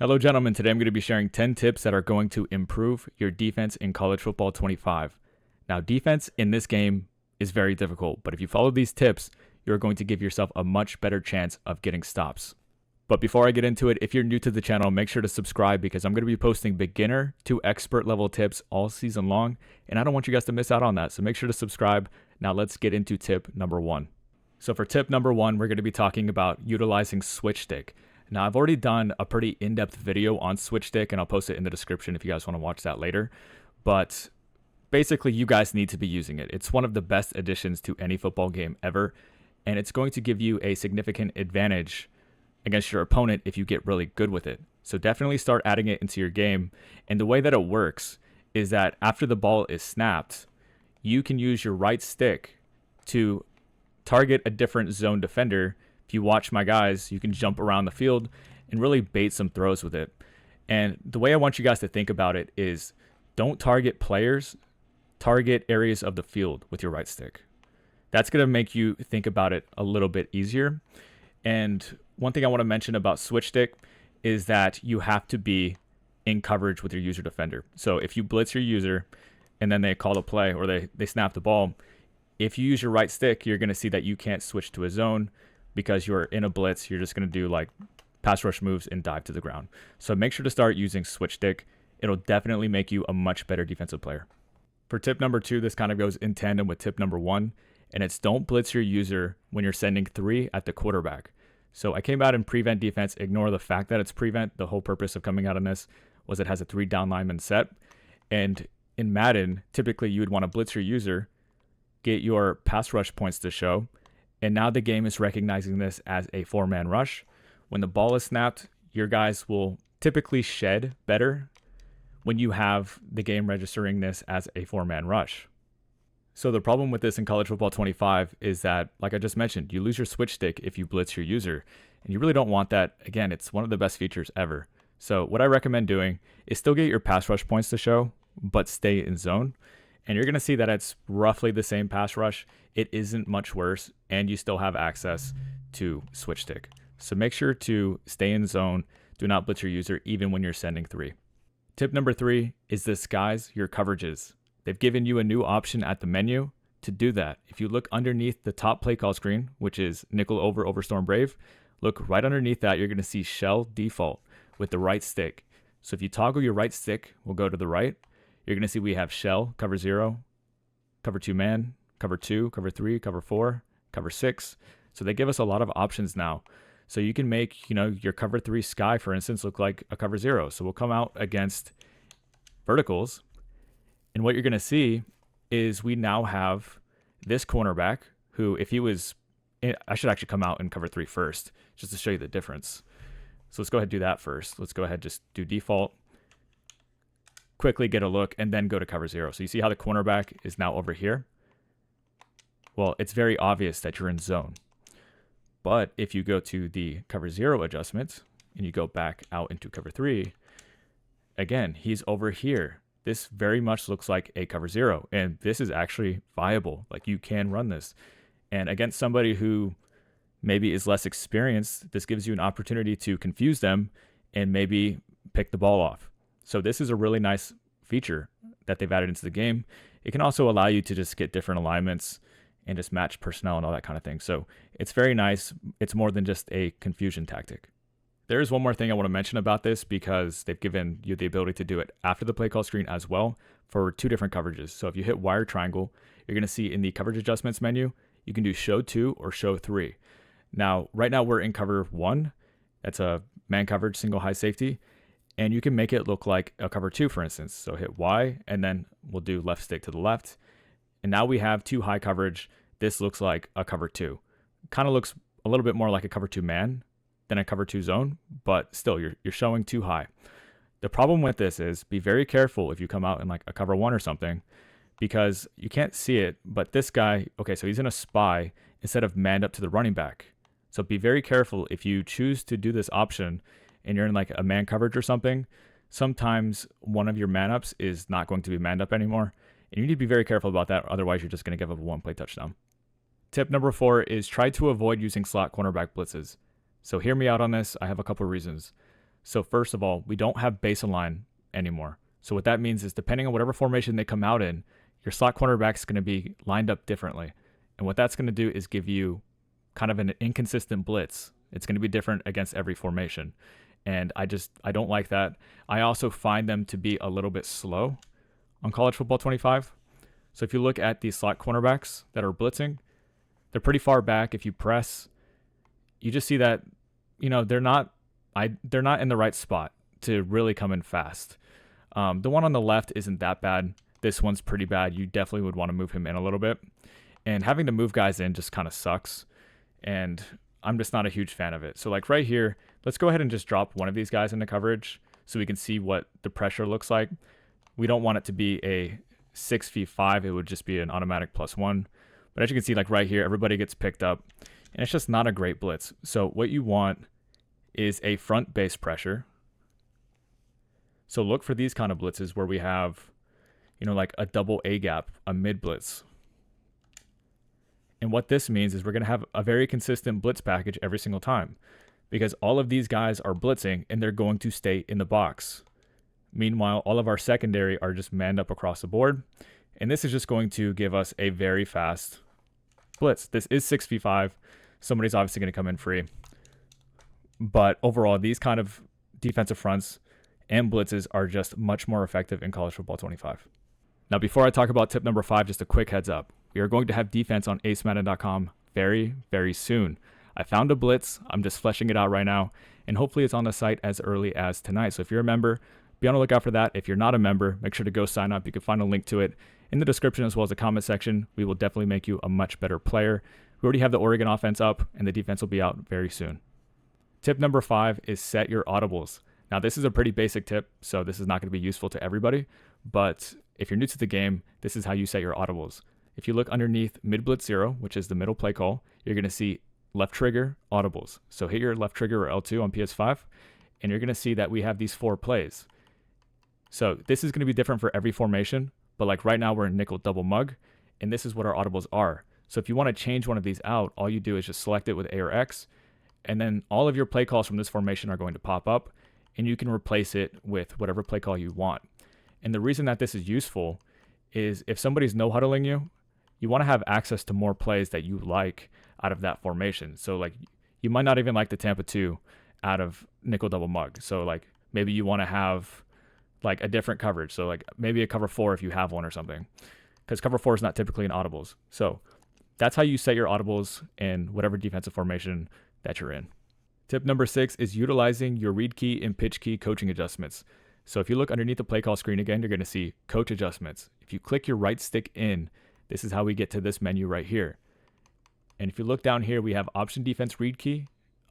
Hello, gentlemen. Today I'm going to be sharing 10 tips that are going to improve your defense in college football 25. Now, defense in this game is very difficult, but if you follow these tips, you're going to give yourself a much better chance of getting stops. But before I get into it, if you're new to the channel, make sure to subscribe because I'm going to be posting beginner to expert level tips all season long, and I don't want you guys to miss out on that. So make sure to subscribe. Now let's get into tip number one. So for tip number one, we're going to be talking about utilizing switch stick. Now, I've already done a pretty in-depth video on switch stick, and I'll post it in the description if you guys want to watch that later. But basically, you guys need to be using it. It's one of the best additions to any football game ever, and it's going to give you a significant advantage against your opponent if you get really good with it. So definitely start adding it into your game. And the way that it works is that after the ball is snapped, you can use your right stick to target a different zone defender. If you watch my guys, you can jump around the field and really bait some throws with it. And the way I want you guys to think about it is don't target players, target areas of the field with your right stick. That's going to make you think about it a little bit easier. And one thing I want to mention about switch stick is that you have to be in coverage with your user defender. So if you blitz your user and then they call a play or they snap the ball, if you use your right stick, you're going to see that you can't switch to a zone because you're in a blitz. You're just going to do like pass rush moves and dive to the ground. So make sure to start using switch stick. It'll definitely make you a much better defensive player. For tip number two, this kind of goes in tandem with tip number one, and it's don't blitz your user when you're sending three at the quarterback. So I came out in prevent defense. Ignore the fact that it's prevent. The whole purpose of coming out in this was it has a 3 down lineman set. And in Madden, typically you would want to blitz your user, get your pass rush points to show, and now the game is recognizing this as a 4-man rush. When the ball is snapped, your guys will typically shed better when you have the game registering this as a 4-man rush. So the problem with this in college football 25 is that, like I just mentioned, you lose your switch stick if you blitz your user, and you really don't want that. Again, it's one of the best features ever. So what I recommend doing is still get your pass rush points to show, but stay in zone. And you're going to see that it's roughly the same pass rush. It isn't much worse, and you still have access to switch stick. So make sure to stay in zone. Do not blitz your user even when you're sending three. Tip number three is disguise your coverages. They've given you a new option at the menu to do that. If you look underneath the top play call screen, which is nickel over Storm Brave, look right underneath that. You're going to see shell default with the right stick. So if you toggle your right stick, we'll go to the right. You're going to see we have shell, cover 0, cover 2 man, cover 2, cover 3, cover 4, cover 6. So they give us a lot of options now. So you can make, your cover 3 sky, for instance, look like a cover 0. So we'll come out against verticals. And what you're going to see is we now have this cornerback who, if he was, I should actually come out and cover 3 first, just to show you the difference. So let's go ahead and do that first. Let's go ahead and just do default. Quickly get a look and then go to cover 0. So you see how the cornerback is now over here? Well, it's very obvious that you're in zone. But if you go to the cover 0 adjustment and you go back out into cover 3, again, he's over here. This very much looks like a cover 0, and this is actually viable. Like, you can run this. And against somebody who maybe is less experienced, this gives you an opportunity to confuse them and maybe pick the ball off. So this is a really nice feature that they've added into the game. It can also allow you to just get different alignments and just match personnel and all that kind of thing. So it's very nice. It's more than just a confusion tactic. There is one more thing I want to mention about this because they've given you the ability to do it after the play call screen as well for 2 different coverages. So if you hit wire triangle, you're going to see in the coverage adjustments menu, you can do show 2 or show 3. Now, right now we're in cover 1. That's a man coverage, single high safety. And you can make it look like a cover 2, for instance. So hit Y, and then we'll do left stick to the left. And now we have 2 high coverage. This looks like a cover 2. Kind of looks a little bit more like a cover 2 man than a cover 2 zone, but still, you're showing 2 high. The problem with this is be very careful if you come out in like a cover 1 or something, because you can't see it, but this guy, okay, so he's in a spy instead of manned up to the running back. So be very careful if you choose to do this option and you're in like a man coverage or something. Sometimes one of your man ups is not going to be manned up anymore, and you need to be very careful about that. Otherwise, you're just going to give up a 1-play touchdown. Tip number 4 is try to avoid using slot cornerback blitzes. So hear me out on this. I have a couple of reasons. So first of all, we don't have base and line anymore. So what that means is depending on whatever formation they come out in, your slot cornerback is going to be lined up differently. And what that's going to do is give you kind of an inconsistent blitz. It's going to be different against every formation. And I don't like that. I also find them to be a little bit slow on College Football 25. So if you look at these slot cornerbacks that are blitzing, they're pretty far back. If you press, you just see that, they're not in the right spot to really come in fast. The one on the left isn't that bad. This one's pretty bad. You definitely would want to move him in a little bit. And having to move guys in just kind of sucks. And I'm just not a huge fan of it. So like right here, let's go ahead and just drop one of these guys into coverage so we can see what the pressure looks like. We don't want it to be a 6v5. It would just be an automatic +1. But as you can see, like right here, everybody gets picked up. And it's just not a great blitz. So what you want is a front base pressure. So look for these kind of blitzes where we have, like a double A gap, a mid blitz. And what this means is we're going to have a very consistent blitz package every single time because all of these guys are blitzing and they're going to stay in the box. Meanwhile, all of our secondary are just manned up across the board. And this is just going to give us a very fast blitz. This is 6v5. Somebody's obviously going to come in free. But overall, these kind of defensive fronts and blitzes are just much more effective in College Football 25. Now, before I talk about tip number 5, just a quick heads up. We are going to have defense on acemadden.com very, very soon. I found a blitz. I'm just fleshing it out right now. And hopefully it's on the site as early as tonight. So if you're a member, be on the lookout for that. If you're not a member, make sure to go sign up. You can find a link to it in the description as well as the comment section. We will definitely make you a much better player. We already have the Oregon offense up and the defense will be out very soon. Tip number 5 is set your audibles. Now, this is a pretty basic tip, so this is not going to be useful to everybody. But if you're new to the game, this is how you set your audibles. If you look underneath mid blitz 0, which is the middle play call, you're going to see left trigger audibles. So hit your left trigger or L2 on PS5, and you're going to see that we have these 4 plays. So this is going to be different for every formation, but like right now we're in nickel double mug, and this is what our audibles are. So if you want to change one of these out, all you do is just select it with A or X, and then all of your play calls from this formation are going to pop up, and you can replace it with whatever play call you want. And the reason that this is useful is if somebody's no-huddling you, you want to have access to more plays that you like out of that formation. So like you might not even like the Tampa 2 out of nickel double mug. So like maybe you want to have like a different coverage. So like maybe a cover 4 if you have one or something, because cover 4 is not typically in audibles. So that's how you set your audibles in whatever defensive formation that you're in. Tip number 6 is utilizing your read key and pitch key coaching adjustments. So if you look underneath the play call screen again, you're going to see coach adjustments. If you click your right stick in, this is how we get to this menu right here. And if you look down here, we have option defense read key,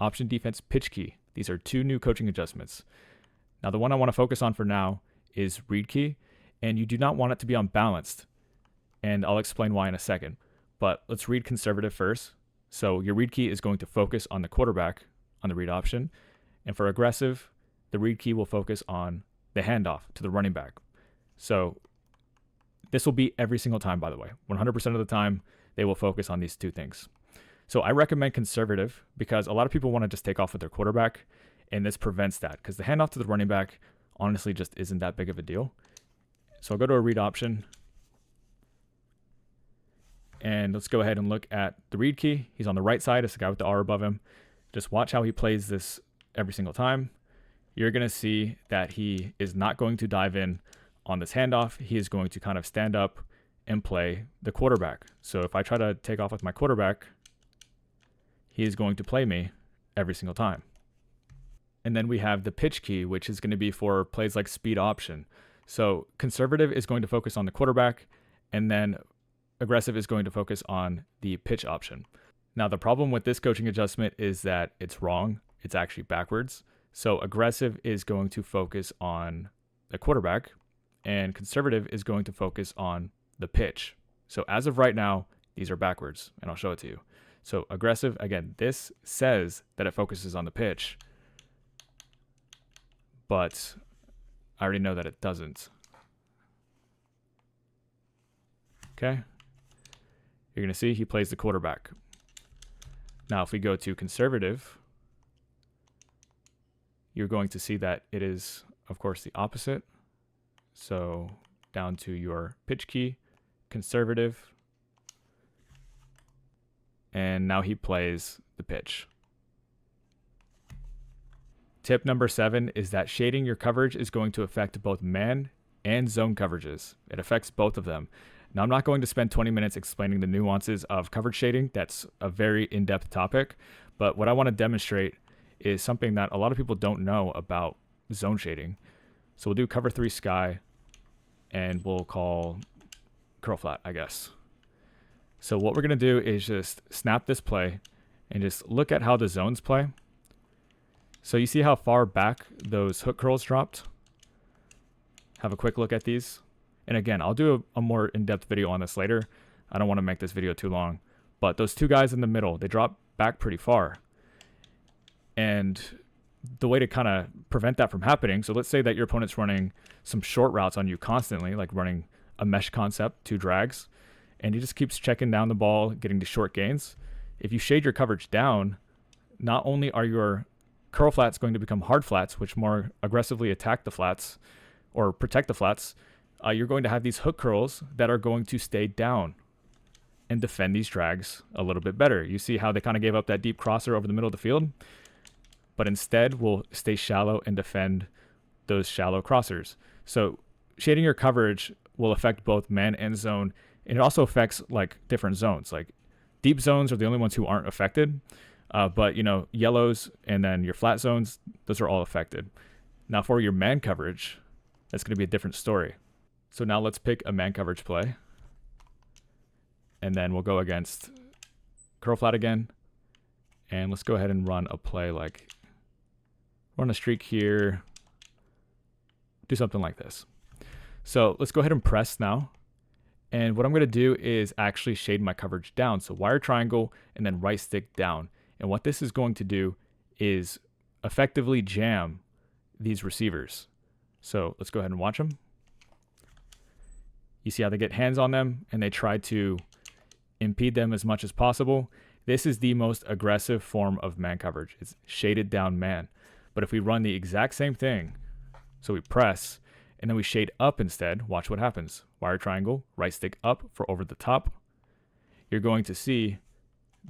option defense pitch key. These are 2 new coaching adjustments. Now, the one I want to focus on for now is read key, and you do not want it to be unbalanced. And I'll explain why in a second. But let's read conservative first. So your read key is going to focus on the quarterback on the read option. And for aggressive, the read key will focus on the handoff to the running back. So this will be every single time, by the way. 100% of the time, they will focus on these 2 things. So I recommend conservative because a lot of people want to just take off with their quarterback, and this prevents that because the handoff to the running back honestly just isn't that big of a deal. So I'll go to a read option, and let's go ahead and look at the read key. He's on the right side. It's the guy with the R above him. Just watch how he plays this every single time. You're going to see that he is not going to dive in on this handoff. He is going to kind of stand up and play the quarterback. So if I try to take off with my quarterback, he is going to play me every single time. And then we have the pitch key, which is going to be for plays like speed option. So conservative is going to focus on the quarterback, and then aggressive is going to focus on the pitch option. Now, the problem with this coaching adjustment is that it's wrong. It's actually backwards. So aggressive is going to focus on the quarterback, and conservative is going to focus on the pitch. So as of right now, these are backwards, and I'll show it to you. So aggressive, again, this says that it focuses on the pitch, but I already know that it doesn't. Okay. You're going to see he plays the quarterback. Now, if we go to conservative, you're going to see that it is, of course, the opposite. So down to your pitch key, conservative, and now he plays the pitch. Tip number 7 is that shading your coverage is going to affect both man and zone coverages. It affects both of them. Now, I'm not going to spend 20 minutes explaining the nuances of coverage shading. That's a very in-depth topic. But what I want to demonstrate is something that a lot of people don't know about zone shading. So we'll do cover 3 sky, and we'll call curl flat, I guess. So what we're going to do is just snap this play and just look at how the zones play. So you see how far back those hook curls dropped? Have a quick look at these. And again, I'll do a more in-depth video on this later. I don't want to make this video too long. But those two guys in the middle, they drop back pretty far. And the way to kind of prevent that from happening, so let's say that your opponent's running some short routes on you constantly, like running a mesh concept, 2 drags, and he just keeps checking down the ball, getting to short gains. If you shade your coverage down, not only are your curl flats going to become hard flats, which more aggressively attack the flats or protect the flats, you're going to have these hook curls that are going to stay down and defend these drags a little bit better. You see how they kind of gave up that deep crosser over the middle of the field, but instead will stay shallow and defend those shallow crossers. So shading your coverage will affect both man and zone, and it also affects like different zones. Like deep zones are the only ones who aren't affected. But, you know, yellows and then your flat zones, those are all affected. Now for your man coverage, that's going to be a different story. So now let's pick a man coverage play. And then we'll go against curl flat again. And let's go ahead and run a play like, run a streak here. Do something like this. So let's go ahead and press now. And what I'm going to do is actually shade my coverage down. So wire triangle and then right stick down. And what this is going to do is effectively jam these receivers. So let's go ahead and watch them. You see how they get hands on them and they try to impede them as much as possible. This is the most aggressive form of man coverage. It's shaded down man. But if we run the exact same thing, so we press and then we shade up instead, watch what happens. Wire triangle, right stick up for over the top. You're going to see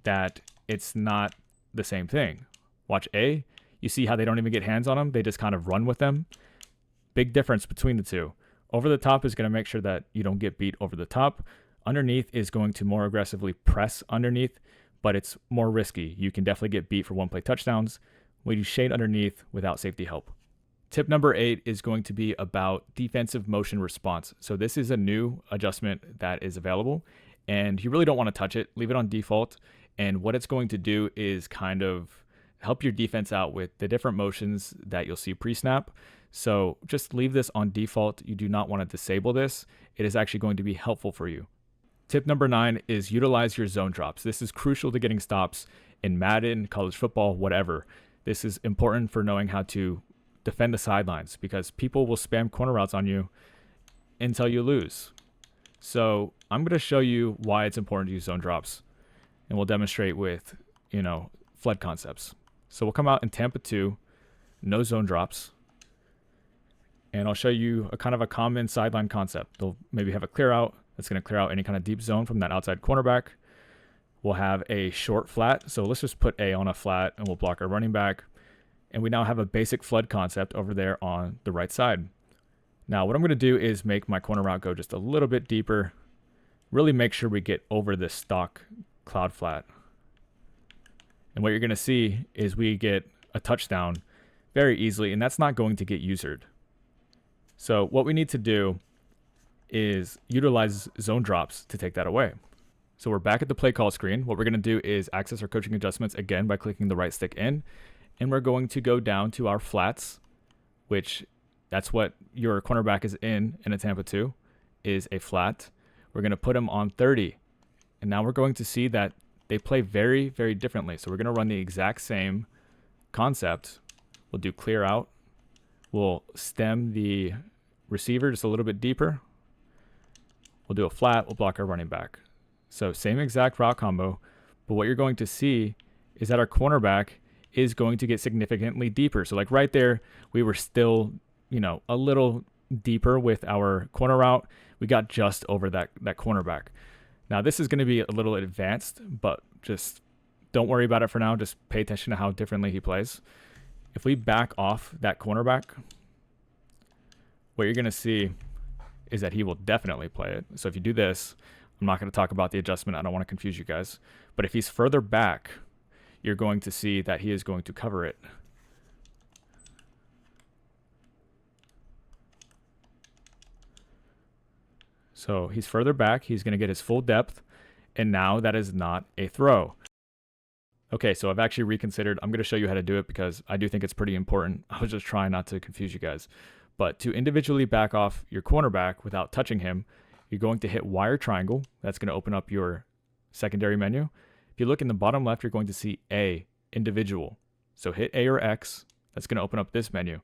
that it's not the same thing. Watch A. You see how they don't even get hands on them. They just kind of run with them. Big difference between the two. Over the top is going to make sure that you don't get beat over the top. Underneath is going to more aggressively press underneath, but it's more risky. You can definitely get beat for one play touchdowns when you shade underneath without safety help. Tip number 8 is going to be about defensive motion response. So this is a new adjustment that is available, and you really don't want to touch it. Leave it on default. And what it's going to do is kind of help your defense out with the different motions that you'll see pre-snap. So just leave this on default. You do not want to disable this. It is actually going to be helpful for you. Tip number 9 is utilize your zone drops. This is crucial to getting stops in Madden, college football, whatever. This is important for knowing how to defend the sidelines because people will spam corner routes on you until you lose. So I'm going to show you why it's important to use zone drops. And we'll demonstrate with, flood concepts. So we'll come out in Tampa 2, no zone drops. And I'll show you a kind of a common sideline concept. They'll maybe have a clear out that's going to clear out any kind of deep zone from that outside cornerback. We'll have a short flat. So let's just put A on a flat and we'll block our running back. And we now have a basic flood concept over there on the right side. Now what I'm going to do is make my corner route go just a little bit deeper. Really make sure we get over this stock cloud flat. And what you're going to see is we get a touchdown very easily, and that's not going to get usered. So what we need to do is utilize zone drops to take that away. So we're back at the play call screen. What we're going to do is access our coaching adjustments again by clicking the right stick in, and we're going to go down to our flats, which that's what your cornerback is in a Tampa 2, is a flat. We're going to put them on 30. And now we're going to see that they play very, very differently. So we're going to run the exact same concept. We'll do clear out. We'll stem the receiver just a little bit deeper. We'll do a flat. We'll block our running back. So same exact route combo. But what you're going to see is that our cornerback is going to get significantly deeper. So like right there, we were still, a little deeper with our corner route. We got just over that cornerback. Now this is going to be a little advanced, but just don't worry about it for now. Just pay attention to how differently he plays. If we back off that cornerback, what you're going to see is that he will definitely play it. So if you do this, I'm not going to talk about the adjustment. I don't want to confuse you guys. But if he's further back, you're going to see that he is going to cover it. So he's further back. He's going to get his full depth. And now that is not a throw. Okay, so I've actually reconsidered. I'm going to show you how to do it because I do think it's pretty important. I was just trying not to confuse you guys. But to individually back off your cornerback without touching him, you're going to hit wire triangle. That's going to open up your secondary menu. If you look in the bottom left, you're going to see A, individual. So hit A or X. That's going to open up this menu.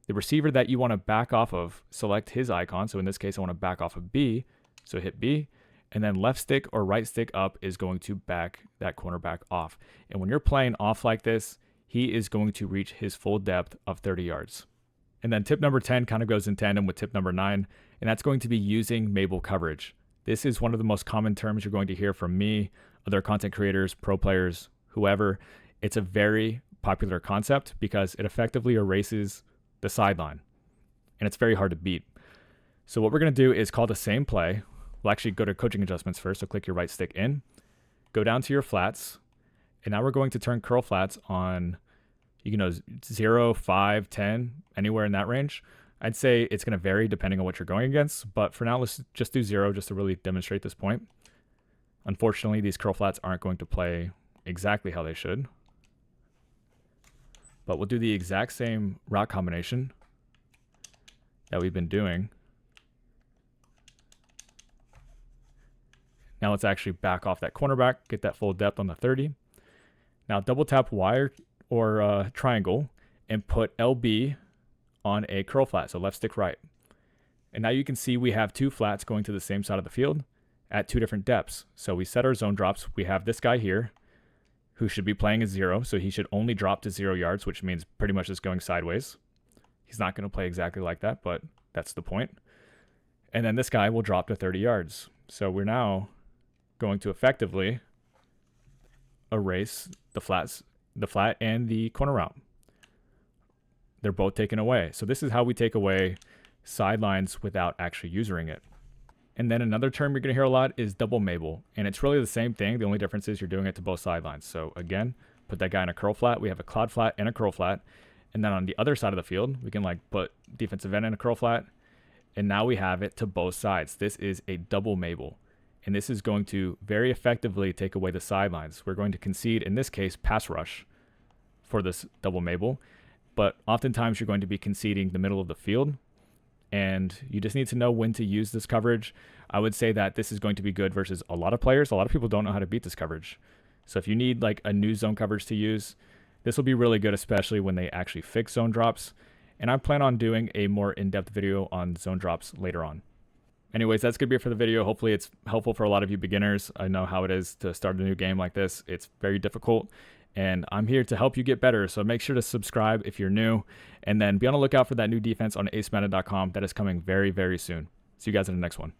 The receiver that you want to back off of, select his icon. So in this case, I want to back off of B. So hit B. And then left stick or right stick up is going to back that cornerback off. And when you're playing off like this, he is going to reach his full depth of 30 yards. And then tip number 10 kind of goes in tandem with tip number 9, and that's going to be using Mabel coverage. This is one of the most common terms you're going to hear from me, other content creators, pro players, whoever. It's a very popular concept because it effectively erases the sideline, and it's very hard to beat. So what we're going to do is call the same play. We'll actually go to coaching adjustments first, so click your right stick in, go down to your flats, and now we're going to turn curl flats on, 0, 5, 10, anywhere in that range. I'd say it's going to vary depending on what you're going against, but for now, let's just do 0 just to really demonstrate this point. Unfortunately, these curl flats aren't going to play exactly how they should, but we'll do the exact same route combination that we've been doing. Now let's actually back off that cornerback, get that full depth on the 30. Now double tap wire or triangle and put LB on a curl flat, so left stick right. And now you can see we have two flats going to the same side of the field at two different depths. So we set our zone drops. We have this guy here who should be playing as 0, so he should only drop to 0 yards, which means pretty much just going sideways. He's not going to play exactly like that, but that's the point. And then this guy will drop to 30 yards. So we're now going to effectively erase the flat and the corner route. They're both taken away. So this is how we take away sidelines without actually using it. And then another term you're going to hear a lot is double Mabel. And it's really the same thing. The only difference is you're doing it to both sidelines. So again, put that guy in a curl flat. We have a cloud flat and a curl flat. And then on the other side of the field, we can put defensive end in a curl flat. And now we have it to both sides. This is a double Mabel. And this is going to very effectively take away the sidelines. We're going to concede, in this case, pass rush for this double Mabel. But oftentimes you're going to be conceding the middle of the field. And you just need to know when to use this coverage. I would say that this is going to be good versus a lot of players. A lot of people don't know how to beat this coverage. So if you need a new zone coverage to use, this will be really good, especially when they actually fix zone drops. And I plan on doing a more in-depth video on zone drops later on. Anyways, that's going to be it for the video. Hopefully it's helpful for a lot of you beginners. I know how it is to start a new game like this. It's very difficult, and I'm here to help you get better. So make sure to subscribe if you're new, and then be on the lookout for that new defense on acemeta.com that is coming very, very soon. See you guys in the next one.